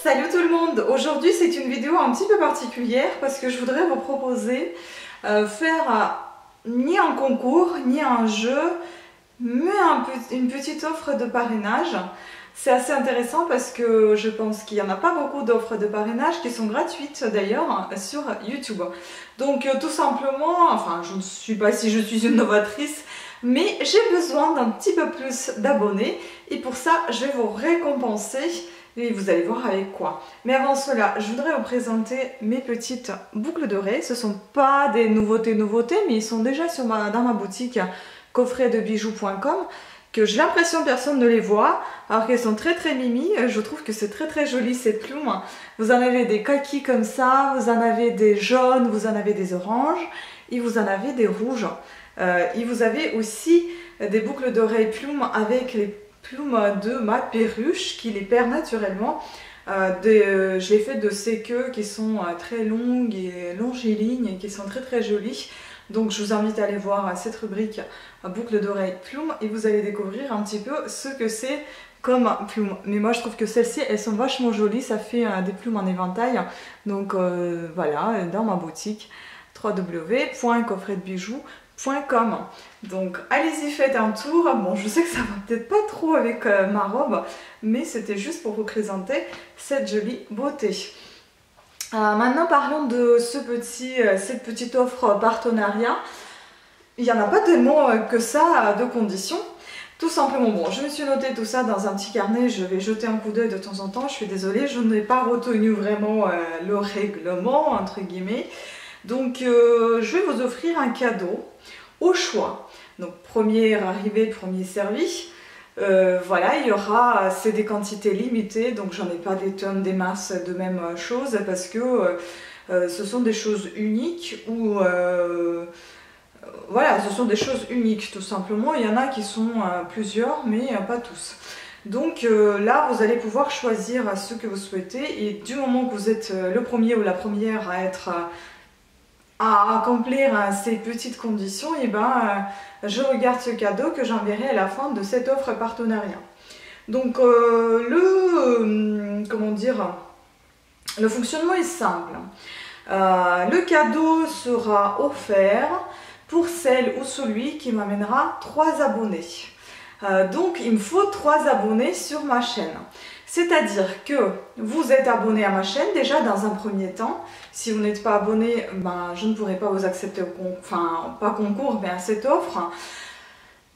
Salut tout le monde! Aujourd'hui c'est une vidéo un petit peu particulière parce que je voudrais vous proposer faire ni un concours, ni un jeu, mais une petite offre de parrainage. C'est assez intéressant parce que je pense qu'il n'y en a pas beaucoup d'offres de parrainage qui sont gratuites d'ailleurs sur YouTube. Donc tout simplement, enfin je ne sais pas si je suis une novatrice, mais j'ai besoin d'un petit peu plus d'abonnés et pour ça je vais vous récompenser. Et vous allez voir avec quoi. Mais avant cela, je voudrais vous présenter mes petites boucles d'oreilles. Ce ne sont pas des nouveautés, mais ils sont déjà dans ma boutique coffretdebijoux.com, que j'ai l'impression que personne ne les voit, alors qu'elles sont très mimi. Je trouve que c'est très joli ces plumes. Vous en avez des kakis comme ça, vous en avez des jaunes, vous en avez des oranges, et vous en avez des rouges. Et vous avez aussi des boucles d'oreilles plumes avec les plumes de ma perruche qui les perd naturellement. Je l'ai fait de ces queues qui sont très longues et longilines et qui sont très jolies. Donc je vous invite à aller voir cette rubrique boucle d'oreilles plumes et vous allez découvrir un petit peu ce que c'est comme plumes. Mais moi je trouve que celles-ci elles sont vachement jolies, ça fait des plumes en éventail. Donc voilà, dans ma boutique www.coffretdebijoux.com. Donc allez-y, faites un tour. Bon, je sais que ça va peut-être pas trop avec ma robe, mais c'était juste pour vous présenter cette jolie beauté. Maintenant parlons de cette petite offre partenariat. Il n'y en a pas tellement que ça de conditions. Tout simplement, bon, je me suis noté tout ça dans un petit carnet, je vais jeter un coup d'œil de temps en temps. Je suis désolée, je n'ai pas retenu vraiment le règlement, entre guillemets. Donc je vais vous offrir un cadeau au choix. Donc premier arrivé, premier servi. Voilà, il y aura, c'est des quantités limitées, donc j'en ai pas des tonnes, des masses de même chose parce que ce sont des choses uniques ou voilà, ce sont des choses uniques tout simplement. Il y en a qui sont plusieurs, mais pas tous. Donc là, vous allez pouvoir choisir ce que vous souhaitez et du moment que vous êtes le premier ou la première à accomplir ces petites conditions, et ben je regarde ce cadeau que j'enverrai à la fin de cette offre partenariat. Donc comment dire, le fonctionnement est simple. Le cadeau sera offert pour celle ou celui qui m'amènera 3 abonnés. Donc il me faut 3 abonnés sur ma chaîne. C'est-à-dire que vous êtes abonné à ma chaîne déjà dans un premier temps. Si vous n'êtes pas abonné, ben, je ne pourrai pas vous accepter, enfin pas concours, mais à cette offre.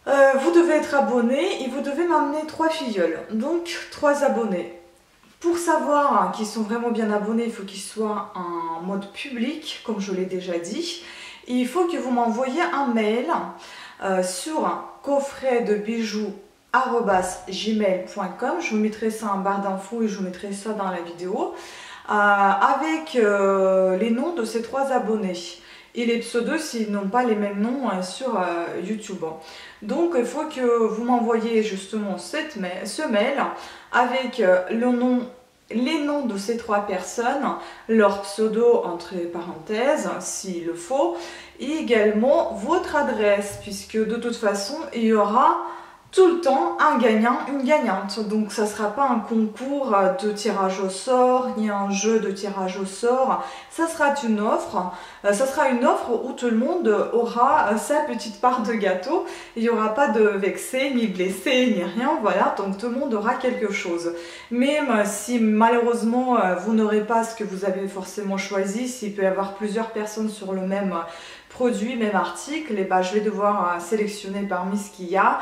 Vous devez être abonné et vous devez m'amener 3 filleuls, donc 3 abonnés. Pour savoir qu'ils sont vraiment bien abonnés, il faut qu'ils soient en mode public, comme je l'ai déjà dit. Et il faut que vous m'envoyiez un mail sur coffretdebijoux@gmail.com. Je vous mettrai ça en barre d'infos et je vous mettrai ça dans la vidéo avec les noms de ces 3 abonnés et les pseudos s'ils n'ont pas les mêmes noms sur YouTube. Donc il faut que vous m'envoyiez justement ce mail avec les noms de ces 3 personnes, leur pseudo entre parenthèses s'il le faut, et également votre adresse, puisque de toute façon il y aura tout le temps un gagnant, une gagnante. Donc ça ne sera pas un concours de tirage au sort, ni un jeu de tirage au sort. Ça sera une offre. Ça sera une offre où tout le monde aura sa petite part de gâteau. Il n'y aura pas de vexé, ni blessé, ni rien. Voilà, donc tout le monde aura quelque chose. Même si malheureusement vous n'aurez pas ce que vous avez forcément choisi, s'il peut y avoir plusieurs personnes sur le même produit, même article, et ben, je vais devoir sélectionner parmi ce qu'il y a.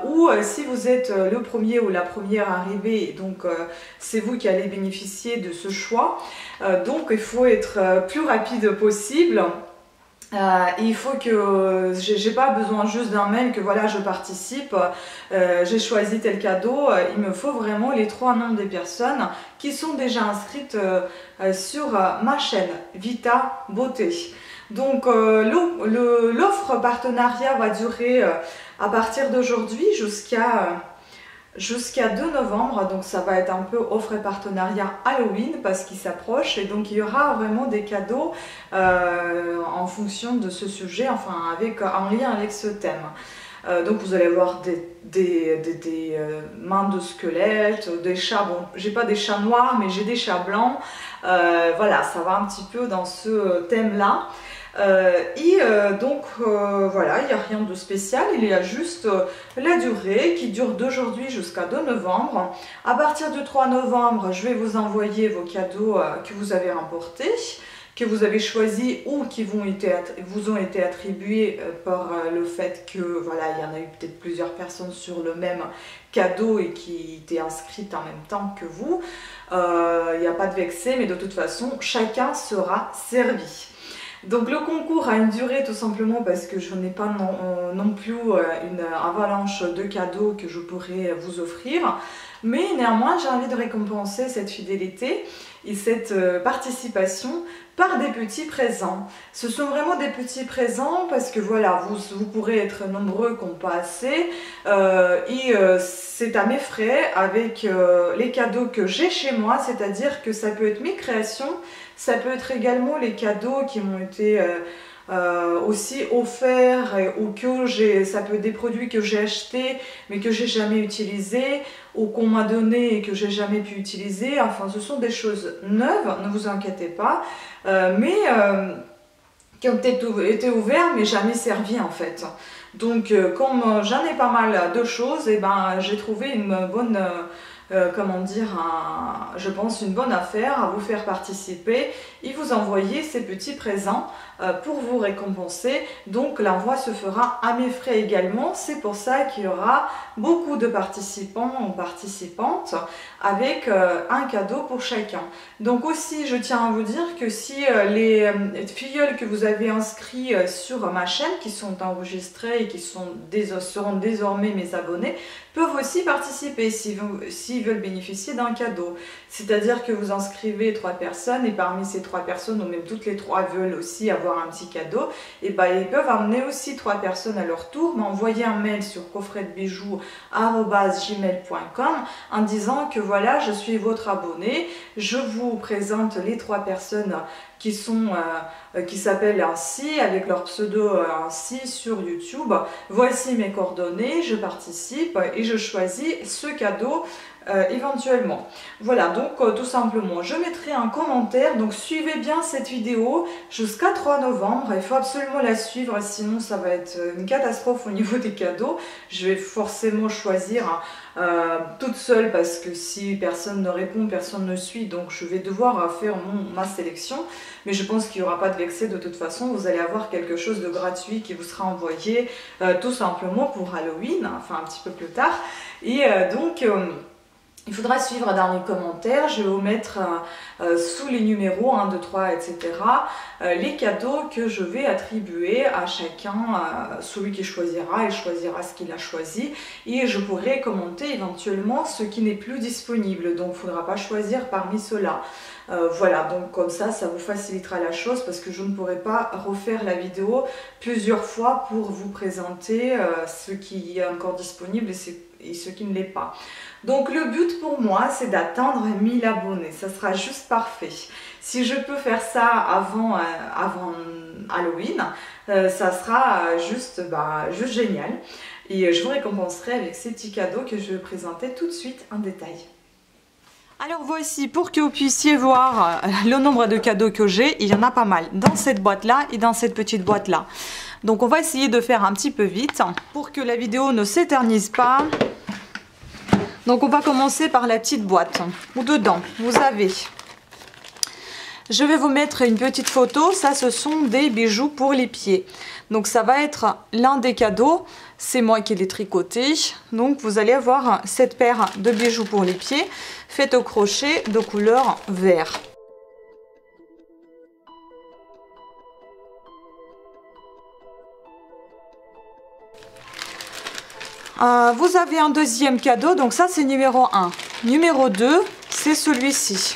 Ou si vous êtes le premier ou la première arrivée, donc c'est vous qui allez bénéficier de ce choix. Donc il faut être plus rapide possible. Il faut que j'ai pas besoin juste d'un mail que voilà je participe, j'ai choisi tel cadeau. Il me faut vraiment les 3 noms des personnes qui sont déjà inscrites sur ma chaîne Vita Beauté. Donc l'offre partenariat va durer à partir d'aujourd'hui jusqu'à jusqu'à 2 novembre, donc ça va être un peu offre et partenariat Halloween parce qu'il s'approche et donc il y aura vraiment des cadeaux en fonction de ce sujet, enfin en lien avec ce thème. Donc vous allez avoir des mains de squelettes, des chats, bon j'ai pas des chats noirs mais j'ai des chats blancs, voilà ça va un petit peu dans ce thème là. Voilà, il n'y a rien de spécial, il y a juste la durée qui dure d'aujourd'hui jusqu'à 2 novembre. À partir du 3 novembre, je vais vous envoyer vos cadeaux que vous avez remportés, que vous avez choisis ou qui vous ont été attribués par le fait que voilà, il y en a eu peut-être plusieurs personnes sur le même cadeau et qui étaient inscrites en même temps que vous. Il n'y a pas de vexé, mais de toute façon, chacun sera servi. Donc le concours a une durée tout simplement parce que je n'ai pas non plus une avalanche de cadeaux que je pourrais vous offrir. Mais néanmoins, j'ai envie de récompenser cette fidélité et cette participation par des petits présents. Ce sont vraiment des petits présents parce que voilà, vous pourrez être nombreux qu'on pas assez c'est à mes frais avec les cadeaux que j'ai chez moi, c'est-à-dire que ça peut être mes créations, ça peut être également les cadeaux qui m'ont été aussi offerts ou ça peut être des produits que j'ai achetés mais que j'ai jamais utilisés ou qu'on m'a donné et que j'ai jamais pu utiliser. Enfin, ce sont des choses neuves, ne vous inquiétez pas, qui ont peut-être été ouverts mais jamais servis en fait. Donc comme j'en ai pas mal de choses, et ben j'ai trouvé une bonne je pense une bonne affaire à vous faire participer et vous envoyer ces petits présents pour vous récompenser. Donc l'envoi se fera à mes frais également. C'est pour ça qu'il y aura beaucoup de participants ou participantes avec un cadeau pour chacun. Donc aussi je tiens à vous dire que si les filleuls que vous avez inscrits sur ma chaîne qui sont enregistrés et qui seront désormais mes abonnés peuvent aussi participer s'ils veulent bénéficier d'un cadeau. C'est-à-dire que vous inscrivez 3 personnes et parmi ces 3 personnes, ou même toutes les 3 veulent aussi avoir un petit cadeau, et ben ils peuvent amener aussi 3 personnes à leur tour, m'envoyer un mail sur coffretdebijoux@gmail.com en disant que voilà, je suis votre abonné, je vous présente les 3 personnes qui s'appellent ainsi, avec leur pseudo ainsi sur YouTube. Voici mes coordonnées, je participe et je choisis ce cadeau éventuellement. Voilà, donc tout simplement, je mettrai un commentaire, donc suivez bien cette vidéo jusqu'à 3 novembre, il faut absolument la suivre, sinon ça va être une catastrophe au niveau des cadeaux. Je vais forcément choisir toute seule parce que si personne ne répond, personne ne suit, donc je vais devoir faire ma sélection, mais je pense qu'il n'y aura pas de vexé de toute façon, vous allez avoir quelque chose de gratuit qui vous sera envoyé tout simplement pour Halloween, enfin un petit peu plus tard, et il faudra suivre dans les commentaires, je vais vous mettre sous les numéros 1, 2, 3, etc. Les cadeaux que je vais attribuer à chacun, celui qui choisira, il choisira ce qu'il a choisi et je pourrai commenter éventuellement ce qui n'est plus disponible, donc il ne faudra pas choisir parmi ceux-là. Voilà, donc comme ça vous facilitera la chose parce que je ne pourrai pas refaire la vidéo plusieurs fois pour vous présenter ce qui est encore disponible et ce qui ne l'est pas. Donc le but pour moi c'est d'atteindre 1000 abonnés, ça sera juste parfait. Si je peux faire ça avant Halloween, ça sera juste génial. Et je vous récompenserai avec ces petits cadeaux que je vais présenter tout de suite en détail. Alors voici, pour que vous puissiez voir le nombre de cadeaux que j'ai, il y en a pas mal dans cette boîte-là et dans cette petite boîte-là. Donc on va essayer de faire un petit peu vite pour que la vidéo ne s'éternise pas. Donc on va commencer par la petite boîte où dedans vous avez, je vais vous mettre une petite photo, ça ce sont des bijoux pour les pieds. Donc ça va être l'un des cadeaux, c'est moi qui l'ai tricoté. Donc vous allez avoir cette paire de bijoux pour les pieds faite au crochet de couleur vert. Vous avez un deuxième cadeau, donc ça c'est numéro 1. Numéro 2, c'est celui-ci.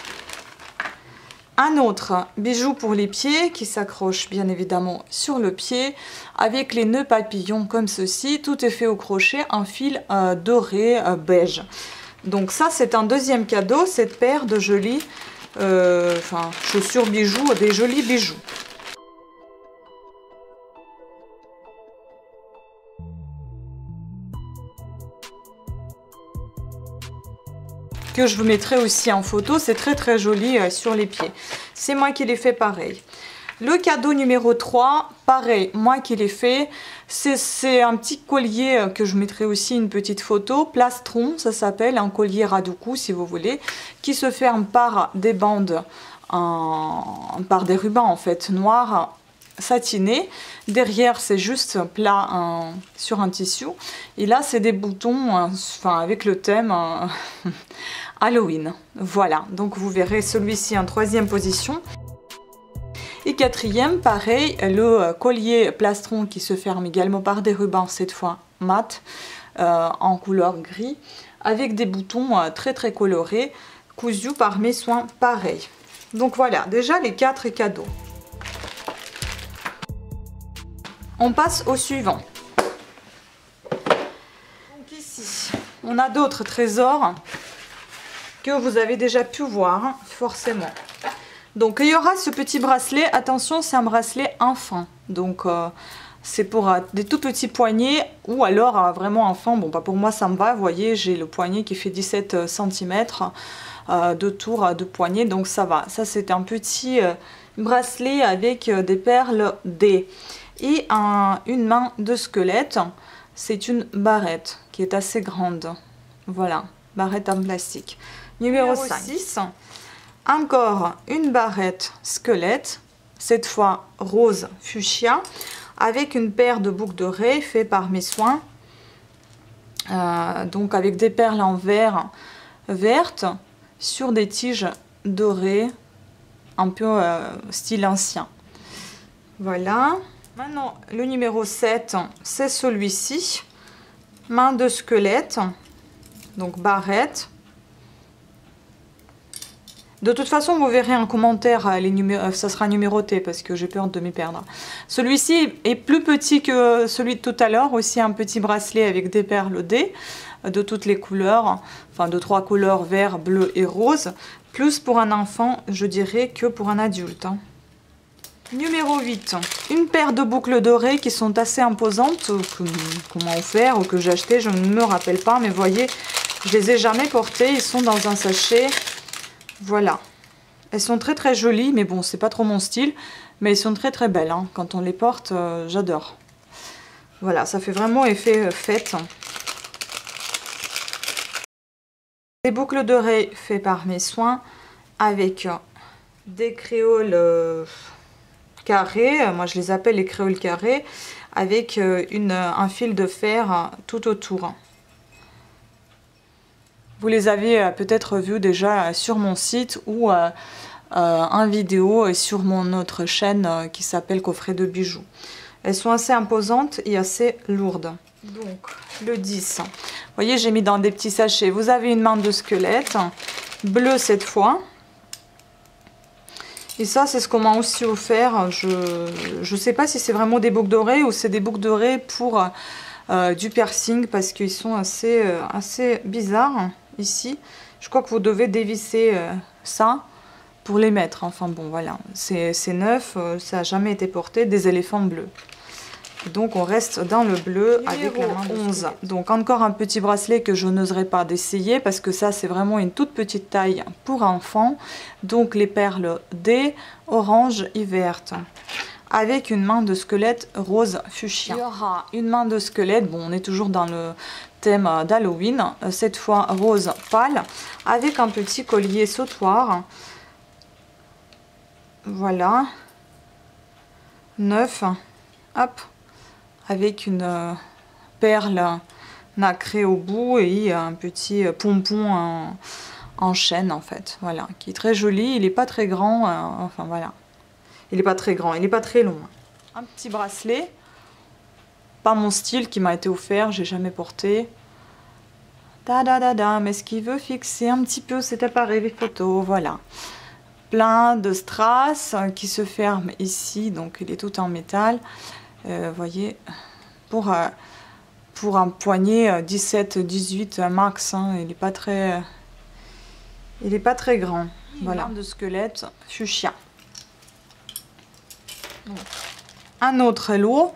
Un autre bijou pour les pieds qui s'accroche bien évidemment sur le pied avec les nœuds papillons comme ceci. Tout est fait au crochet, un fil doré beige. Donc ça c'est un deuxième cadeau, cette paire de jolis chaussures bijoux, des jolis bijoux. Que je vous mettrai aussi en photo, c'est très joli sur les pieds. C'est moi qui l'ai fait pareil. Le cadeau numéro 3, pareil, moi qui l'ai fait, c'est un petit collier que je mettrai aussi une petite photo, plastron, ça s'appelle, un collier ras de cou si vous voulez, qui se ferme par des bandes, par des rubans en fait, noirs, satinés. Derrière c'est juste plat sur un tissu, et là c'est des boutons, avec le thème Halloween. Voilà, donc vous verrez celui-ci en troisième position. Et quatrième, pareil, le collier plastron qui se ferme également par des rubans, cette fois mat, en couleur gris, avec des boutons très colorés, cousus par mes soins, pareil. Donc voilà, déjà les 4 cadeaux. On passe au suivant. Donc ici, on a d'autres trésors que vous avez déjà pu voir, forcément. Donc il y aura ce petit bracelet, attention c'est un bracelet enfant, donc c'est pour des tout petits poignets ou alors vraiment enfant. Bon, pas pour moi ça me va, vous voyez j'ai le poignet qui fait 17 cm de tour de poignet, donc ça va. Ça c'est un petit bracelet avec des perles D et une main de squelette. C'est une barrette qui est assez grande, voilà, barrette en plastique. Numéro 6, encore une barrette squelette, cette fois rose fuchsia, avec une paire de boucles d'oreilles fait par mes soins, donc avec des perles en verre vertes sur des tiges dorées, un peu style ancien. Voilà. Maintenant, le numéro 7, c'est celui-ci, main de squelette, donc barrette. De toute façon, vous verrez en commentaire, ça sera numéroté parce que j'ai peur de m'y perdre. Celui-ci est plus petit que celui de tout à l'heure, aussi un petit bracelet avec des perles D de toutes les couleurs, enfin de 3 couleurs, vert, bleu et rose. Plus pour un enfant, je dirais, que pour un adulte. Numéro 8, une paire de boucles dorées qui sont assez imposantes, qu'on m'a offert ou que j'ai acheté, je ne me rappelle pas, mais vous voyez, je les ai jamais portées, ils sont dans un sachet. Voilà, elles sont très jolies, mais bon, c'est pas trop mon style, mais elles sont très belles, hein. Quand on les porte, j'adore. Voilà, ça fait vraiment effet fête. Des boucles d'oreilles faites par mes soins, avec des créoles carrés, moi je les appelle les créoles carrés, avec un fil de fer tout autour. Vous les avez peut-être vus déjà sur mon site ou en vidéo sur mon autre chaîne qui s'appelle Coffret de bijoux. Elles sont assez imposantes et assez lourdes. Donc le 10, vous voyez j'ai mis dans des petits sachets. Vous avez une main de squelette, bleue cette fois. Et ça c'est ce qu'on m'a aussi offert. Je sais pas si c'est vraiment des boucles d'oreilles ou c'est des boucles d'oreilles pour du piercing parce qu'ils sont assez bizarres. Ici, je crois que vous devez dévisser ça pour les mettre. Enfin bon, voilà, c'est neuf, ça n'a jamais été porté, des éléphants bleus. Donc on reste dans le bleu avec la main de 11. Donc encore un petit bracelet que je n'oserais pas d'essayer parce que ça c'est vraiment une toute petite taille pour enfants. Donc les perles D, orange et verte. Avec une main de squelette rose fuchsia. Il y aura une main de squelette, bon on est toujours dans le thème d'Halloween, cette fois rose pâle, avec un petit collier sautoir. Voilà, 9, hop, avec une perle nacrée au bout et un petit pompon en chaîne en fait, voilà, qui est très joli, il n'est pas très grand, enfin voilà. Il n'est pas très grand, il n'est pas très long. Un petit bracelet, pas mon style qui m'a été offert, j'ai jamais porté. Mais ce qui veut fixer un petit peu cet appareil photo, voilà. plein de strass qui se ferme ici, donc il est tout en métal. Voyez, pour un poignet 17-18 max, hein, il n'est pas très grand. Voilà, de squelette fuchsia. Un autre lot,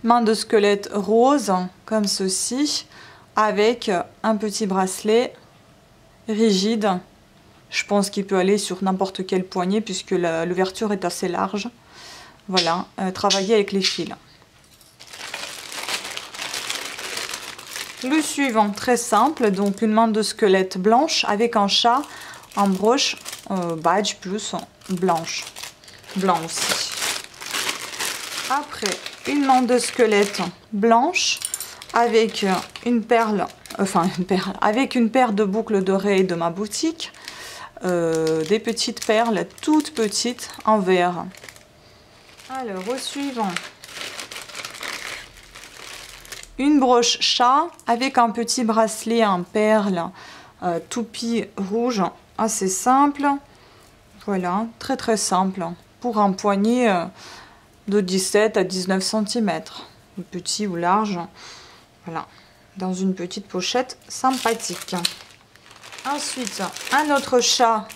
main de squelette rose, comme ceci, avec un petit bracelet rigide. Je pense qu'il peut aller sur n'importe quel poignet puisque l'ouverture est assez large. Voilà, travailler avec les fils. Le suivant, très simple, donc une main de squelette blanche avec un chat en broche badge plus blanche. Blanc aussi. Après, une main de squelette blanche avec une perle, avec une paire de boucles d'oreilles de ma boutique. Des petites perles toutes petites en verre. Alors au suivant, une broche chat avec un petit bracelet en perles toupie rouge, assez simple. Voilà, très très simple pour un poignet de 17 à 19 cm, petit ou large. Voilà, dans une petite pochette sympathique. Ensuite, un autre chat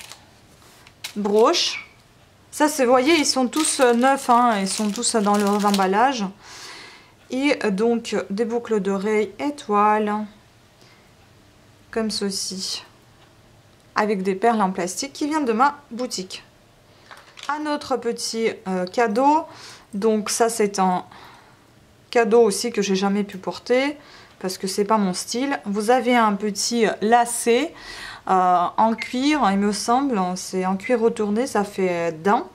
broche. Ça, c'est, vous voyez, ils sont tous neufs, hein, ils sont tous dans leur emballage. Et donc, des boucles d'oreilles étoiles, comme ceci, avec des perles en plastique qui viennent de ma boutique. Un autre petit cadeau. Donc, ça, c'est un cadeau aussi que j'ai jamais pu porter, parce que c'est pas mon style. Vous avez un petit lacet en cuir, il me semble, c'est en cuir retourné, ça fait dents,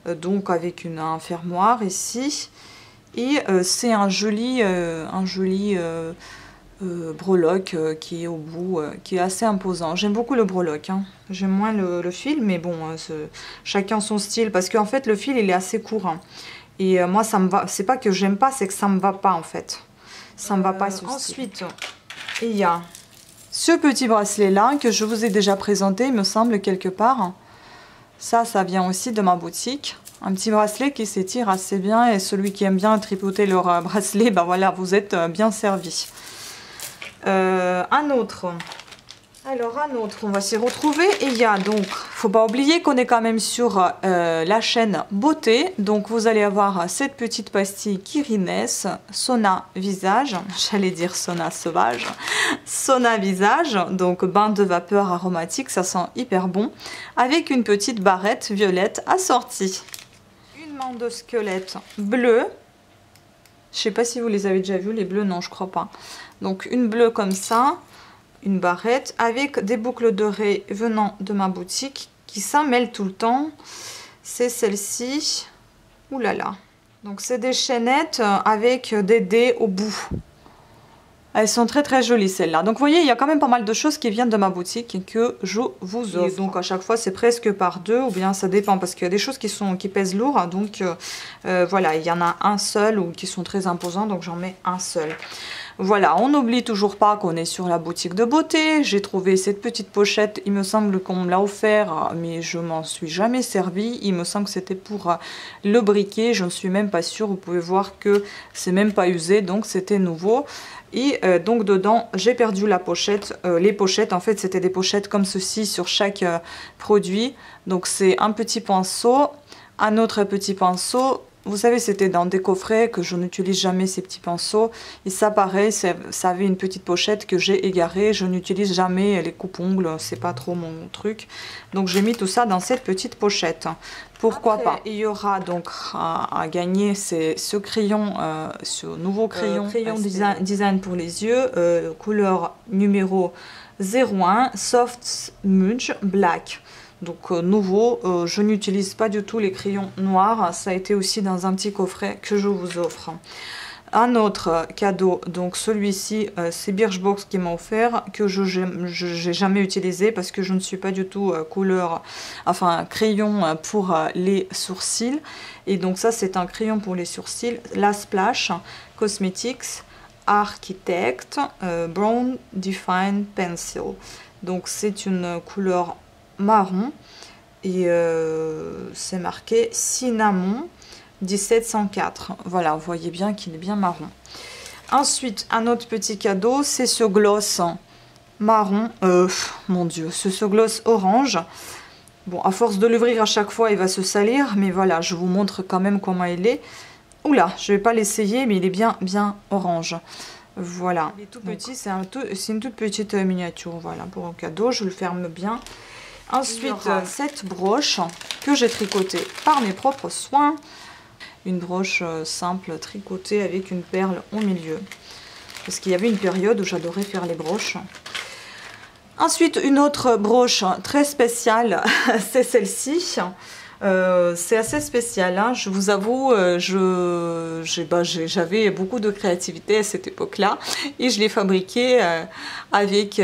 donc avec un fermoir ici, et c'est un joli breloque qui est au bout, qui est assez imposant. J'aime beaucoup le breloque, hein. J'aime moins le fil, mais bon, chacun son style, parce qu'en fait le fil il est assez court, hein. Et moi ça me va, c'est pas que j'aime pas, c'est que ça me va pas en fait. Ça me va pas ce style. Ensuite, il y a ce petit bracelet là que je vous ai déjà présenté, il me semble, quelque part. Ça vient aussi de ma boutique. Un petit bracelet qui s'étire assez bien, et celui qui aime bien tripoter leur bracelet, ben voilà, vous êtes bien servi. Un autre. Alors un autre, on va s'y retrouver. Et il y a donc, faut pas oublier qu'on est quand même sur la chaîne beauté. Donc vous allez avoir cette petite pastille Kirines Sona Visage. J'allais dire Sona Sauvage. Sona Visage, donc bain de vapeur aromatique, ça sent hyper bon. Avec une petite barrette violette assortie. Une main de squelette bleue. Je sais pas si vous les avez déjà vus, les bleus, non, je crois pas. Donc une bleue comme ça. Une barrette avec des boucles d'oreilles venant de ma boutique qui s'en mêlent tout le temps. C'est celle-ci. Ouh là là. Donc c'est des chaînettes avec des dés au bout. Elles sont très très jolies celles-là. Donc vous voyez, il y a quand même pas mal de choses qui viennent de ma boutique et que je vous offre. Et donc à chaque fois c'est presque par deux, ou bien ça dépend, parce qu'il y a des choses qui pèsent lourd. Donc voilà, il y en a un seul ou qui sont très imposants, donc j'en mets un seul. Voilà, on n'oublie toujours pas qu'on est sur la boutique de beauté. J'ai trouvé cette petite pochette, il me semble qu'on me l'a offert, mais je m'en suis jamais servi. Il me semble que c'était pour le briquet, je ne suis même pas sûre. Vous pouvez voir que c'est même pas usé, donc c'était nouveau. Et donc dedans, j'ai perdu la pochette. Les pochettes, en fait, c'était des pochettes comme ceci sur chaque produit. Donc c'est un petit pinceau, un autre petit pinceau. Vous savez, c'était dans des coffrets que je n'utilise jamais, ces petits pinceaux. Et ça, pareil, ça avait une petite pochette que j'ai égarée. Je n'utilise jamais les coupe-ongles, c'est pas trop mon truc. Donc j'ai mis tout ça dans cette petite pochette. Pourquoi pas. Il y aura donc à gagner ce crayon, ce nouveau crayon, design pour les yeux, couleur numéro 01, Soft Smudge Black. Donc nouveau, je n'utilise pas du tout les crayons noirs, ça a été aussi dans un petit coffret que je vous offre. Un autre cadeau, donc celui-ci, c'est Birchbox qui m'a offert, que je n'ai jamais utilisé parce que je ne suis pas du tout crayon pour les sourcils. Et donc ça c'est un crayon pour les sourcils, la Splash Cosmetics Architect Brown Define Pencil. Donc c'est une couleur marron et c'est marqué cinnamon 1704. Voilà, vous voyez bien qu'il est bien marron. Ensuite, un autre petit cadeau, c'est ce gloss marron, mon dieu, ce gloss orange. Bon, à force de l'ouvrir à chaque fois, il va se salir, mais voilà, je vous montre quand même comment il est. Oula, je vais pas l'essayer, mais il est bien orange. Voilà. Il est tout petit, c'est une toute petite miniature, voilà, pour un cadeau, je le ferme bien. Ensuite, cette broche que j'ai tricotée par mes propres soins. Une broche simple tricotée avec une perle au milieu. Parce qu'il y avait une période où j'adorais faire les broches. Ensuite, une autre broche très spéciale, c'est celle-ci. C'est assez spécial, hein. Je vous avoue, j'avais beaucoup de créativité à cette époque-là et je l'ai fabriquée avec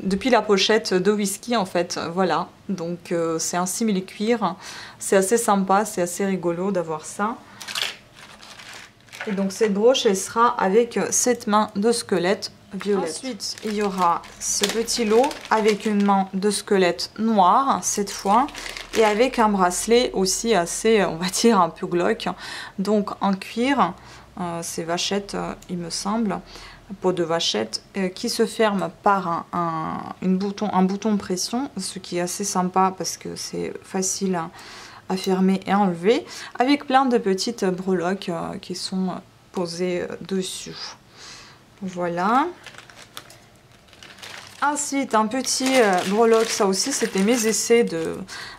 depuis la pochette de whisky en fait, voilà. Donc c'est un simili-cuir, c'est assez sympa, c'est assez rigolo d'avoir ça. Et donc cette broche, elle sera avec cette main de squelette violette. Ensuite, il y aura ce petit lot avec une main de squelette noire cette fois et avec un bracelet aussi assez, on va dire, un peu glauque. Donc en cuir, c'est vachette, il me semble, peau de vachette, qui se ferme par un bouton pression, ce qui est assez sympa parce que c'est facile à fermer et à enlever, avec plein de petites breloques qui sont posées dessus. Voilà. Ensuite, un petit breloque, ça aussi c'était mes essais de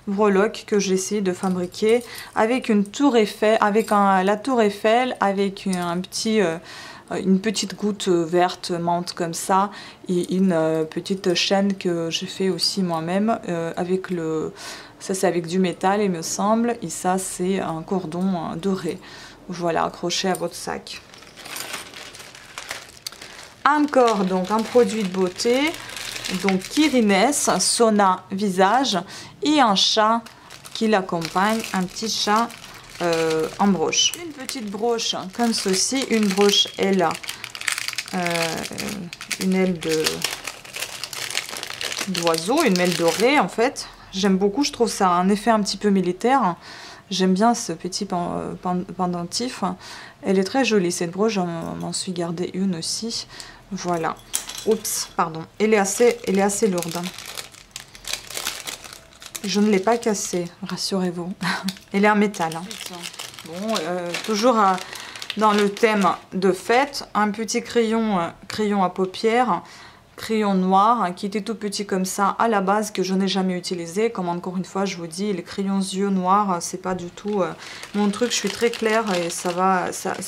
breloque que j'ai essayé de fabriquer avec une tour Eiffel, avec la tour Eiffel, avec une petite goutte verte menthe comme ça et une petite chaîne que j'ai fait aussi moi-même avec ça c'est avec du métal il me semble, et ça c'est un cordon doré, voilà, accroché à votre sac. Encore donc un produit de beauté, donc Kirines Sona visage, et un chat qui l'accompagne, un petit chat en broche. Une petite broche comme ceci, une broche aile, une aile d'oiseau, une aile dorée en fait. J'aime beaucoup, je trouve ça un effet un petit peu militaire. J'aime bien ce petit pendentif. Elle est très jolie cette broche, j'en suis gardée une aussi. Voilà. Oups, pardon. Elle est assez lourde. Je ne l'ai pas cassée, rassurez-vous. Elle est en métal. Hein. Bon, toujours dans le thème de fête, un petit crayon à paupières, crayon noir, qui était tout petit comme ça à la base, que je n'ai jamais utilisé. Comme encore une fois, je vous dis, les crayons yeux noirs, c'est pas du tout mon truc. Je suis très claire et ça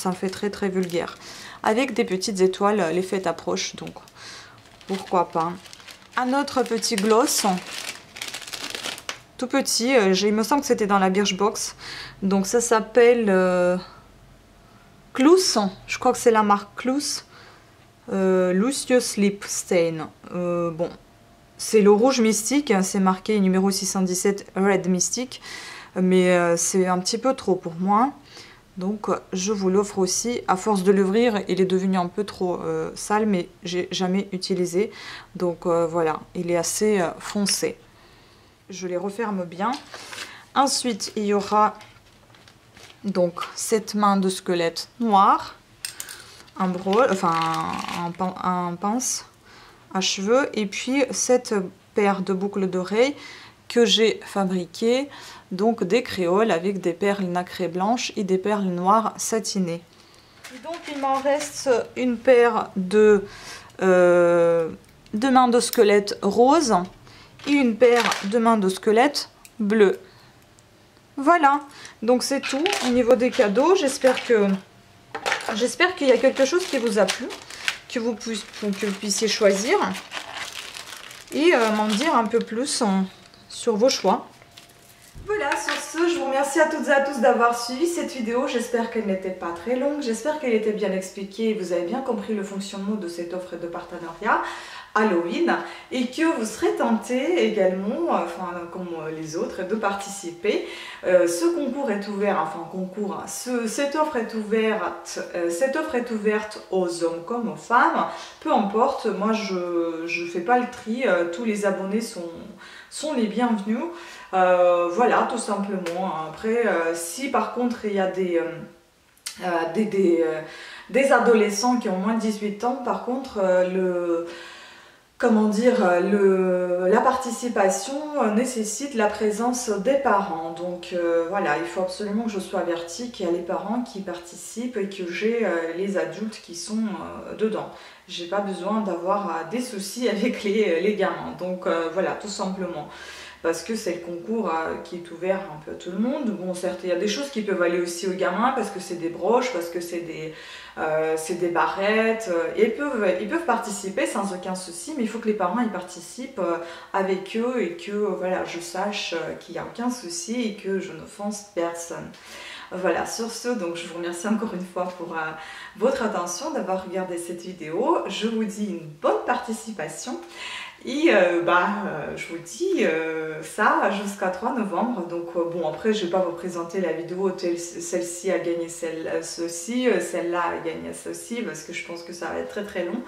me fait très très vulgaire. Avec des petites étoiles, les fêtes approchent, donc pourquoi pas. Un autre petit gloss, tout petit, il me semble que c'était dans la Birchbox. Donc ça s'appelle Clus, je crois que c'est la marque Clus. Lucius Lip Stain. Bon, c'est le rouge mystique, c'est marqué numéro 617 Red Mystic, mais c'est un petit peu trop pour moi. Donc je vous l'offre aussi. À force de l'ouvrir, il est devenu un peu trop sale, mais j'ai jamais utilisé. Donc voilà, il est assez foncé. Je les referme bien. Ensuite, il y aura donc cette main de squelette noire, un pince à cheveux, et puis cette paire de boucles d'oreilles que j'ai fabriquées, donc des créoles avec des perles nacrées blanches et des perles noires satinées. Et donc il m'en reste une paire de mains de squelette rose et une paire de mains de squelette bleu. Voilà, donc c'est tout au niveau des cadeaux. J'espère qu'il y a quelque chose qui vous a plu, que vous puissiez choisir et m'en dire un peu plus sur vos choix. Voilà, sur ce, je vous remercie à toutes et à tous d'avoir suivi cette vidéo. J'espère qu'elle n'était pas très longue, j'espère qu'elle était bien expliquée et vous avez bien compris le fonctionnement de cette offre de partenariat Halloween et que vous serez tenté également, enfin comme les autres, de participer. Ce concours est ouvert, cette offre est ouverte aux hommes comme aux femmes, peu importe. Moi je fais pas le tri, tous les abonnés sont les bienvenus. Voilà, tout simplement. Après, si par contre il y a des adolescents qui ont moins de 18 ans, par contre, comment dire, la participation nécessite la présence des parents. Donc voilà, il faut absolument que je sois avertie qu'il y a les parents qui participent et que j'ai les adultes qui sont dedans. J'ai pas besoin d'avoir des soucis avec les gamins. Donc voilà, tout simplement. Parce que c'est le concours qui est ouvert un peu à tout le monde. Bon, certes, il y a des choses qui peuvent aller aussi aux gamins, parce que c'est des broches, parce que c'est des barrettes. Ils peuvent participer sans aucun souci, mais il faut que les parents y participent avec eux et que voilà, je sache qu'il n'y a aucun souci et que je n'offense personne. Voilà, sur ce, donc je vous remercie encore une fois pour votre attention, d'avoir regardé cette vidéo. Je vous dis une bonne participation. Et je vous dis ça jusqu'à 3 novembre. Donc bon, après je vais pas vous présenter la vidéo celle-ci a gagné ceci, celle-là a gagné ceci, parce que je pense que ça va être très très long.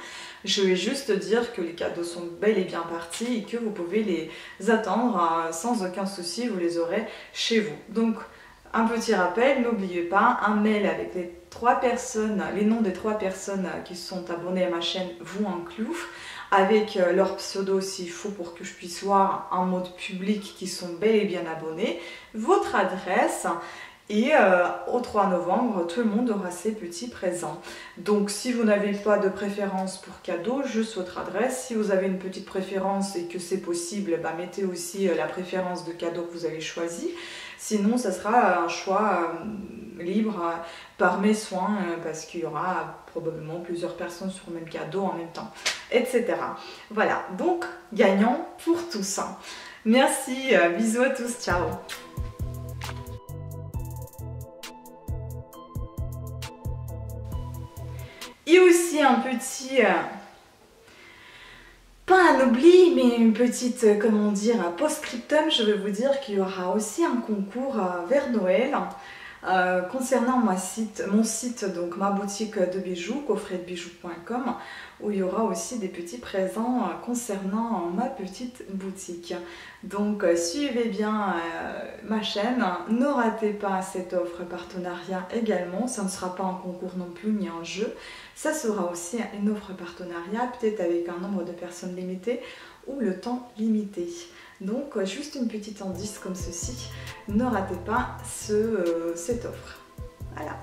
Je vais juste dire que les cadeaux sont bel et bien partis et que vous pouvez les attendre sans aucun souci, vous les aurez chez vous. Donc un petit rappel, n'oubliez pas, un mail avec les noms des 3 personnes qui sont abonnées à ma chaîne vous inclut, avec leur pseudo s'il faut pour que je puisse voir en mode public qui sont bel et bien abonnés, votre adresse, et au 3 novembre, tout le monde aura ses petits présents. Donc si vous n'avez pas de préférence pour cadeau, juste votre adresse. Si vous avez une petite préférence et que c'est possible, mettez aussi la préférence de cadeau que vous avez choisi. Sinon, ça sera un choix libre par mes soins, parce qu'il y aura probablement plusieurs personnes sur le même cadeau en même temps, etc. Voilà, donc gagnant pour tous. Merci, bisous à tous, ciao. Et aussi un petit, pas un oubli, mais une petite, comment dire, un post-scriptum, je vais vous dire qu'il y aura aussi un concours vers Noël concernant mon site, donc ma boutique de bijoux, coffretdebijoux.com, où il y aura aussi des petits présents concernant ma petite boutique. Donc suivez bien ma chaîne, ne ratez pas cette offre partenariat également, ça ne sera pas un concours non plus ni un jeu, ça sera aussi une offre partenariat, peut-être avec un nombre de personnes limité ou le temps limité. Donc juste une petite indice comme ceci, ne ratez pas cette offre. Voilà.